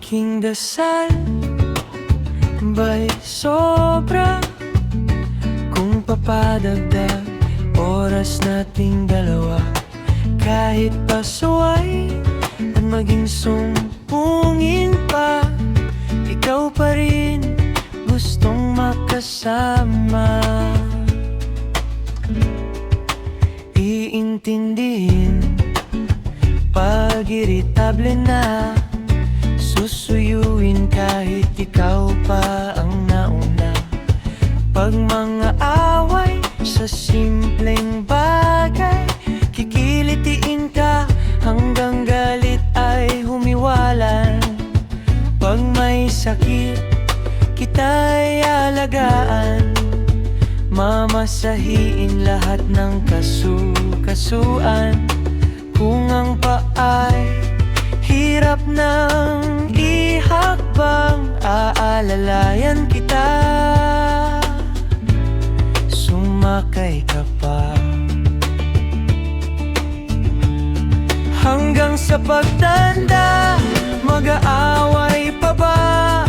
aking dasal ba'y sobra kung papadagdag oras nating dalawa? Kahit pasaway at maging sumpungin pa, ikaw pa rin gustong makasama. Iintindihin pag iritable na, susuyuin kahit ikaw pa ang nauna. Pag mga away sa simpleng bagay, kikilitiin ka hanggang galit ay humiwalan. Pag may sakit, kita'y alagaan, mamasahiin lahat ng kasu-kasuan. Kung ang paay hirap nang ihakbang, aalalayan kita, sumakay ka pa. Hanggang sa pagtanda, mag-aaway pa ba?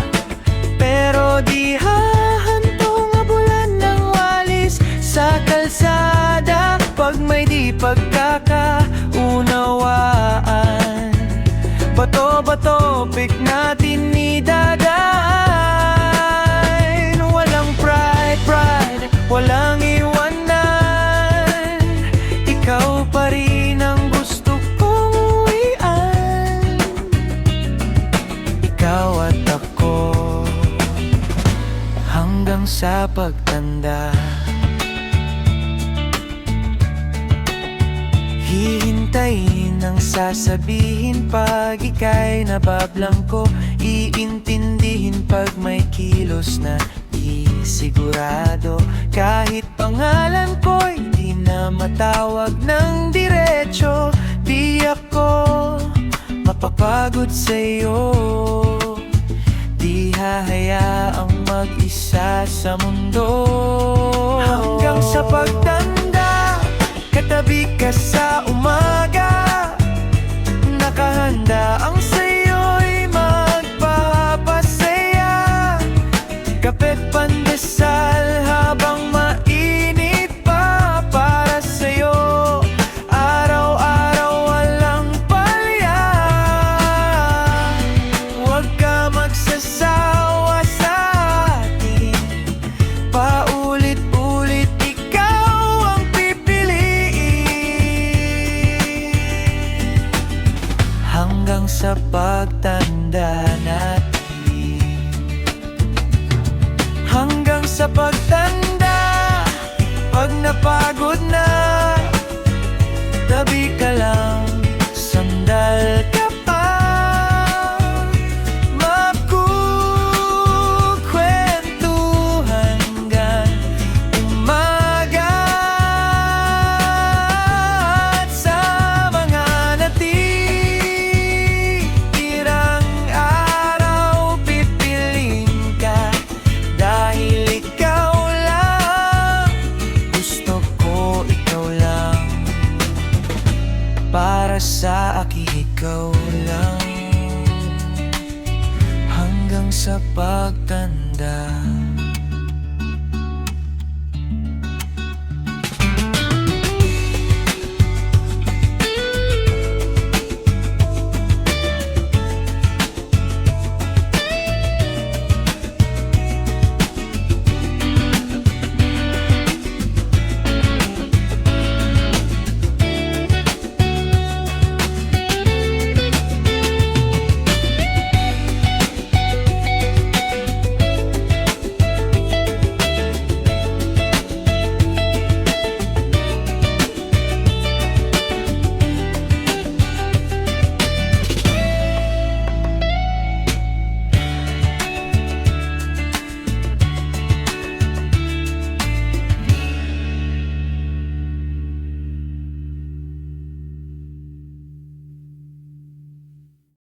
Pero di hahantong abulan ng walis sa kalsada. Pag may di pagkakaunawaan, bato-bato pik natin idadain. Walang pride, walang iwanan, ikaw pa rin ang gusto kong uwian. Ikaw at ako hanggang sa pagtanda. Hihintayin ang sasabihin pag ika'y nabablangko. Iintindihin pag may kilos na di sigurado. Kahit pangalan ko'y di na matawag ng diretso, di ako mapapagod sa'yo. Di hahayaang mag-isa sa mundo. Hanggang sa pagtanda, katabi ka sa umaga, nakahanda ang sa'yo'y magpapasaya. Kape't pandesal habang mainit pa para sa'yo, araw-araw walang palya. Huwag ka magsasawa sa akin, paulit-ulit ikaw ang pipiliin. Hanggang sa pagtanda natin, hanggang sa pagtanda, pag napagod na, tabi ka lang, sandal ka pa. Magkukwento hanggang umaga, at sa mga natitirang araw, pipiliin ka dahil ikaw lang. Gusto ko ikaw lang, para sa akin ikaw lang, hanggang sa pagtanda.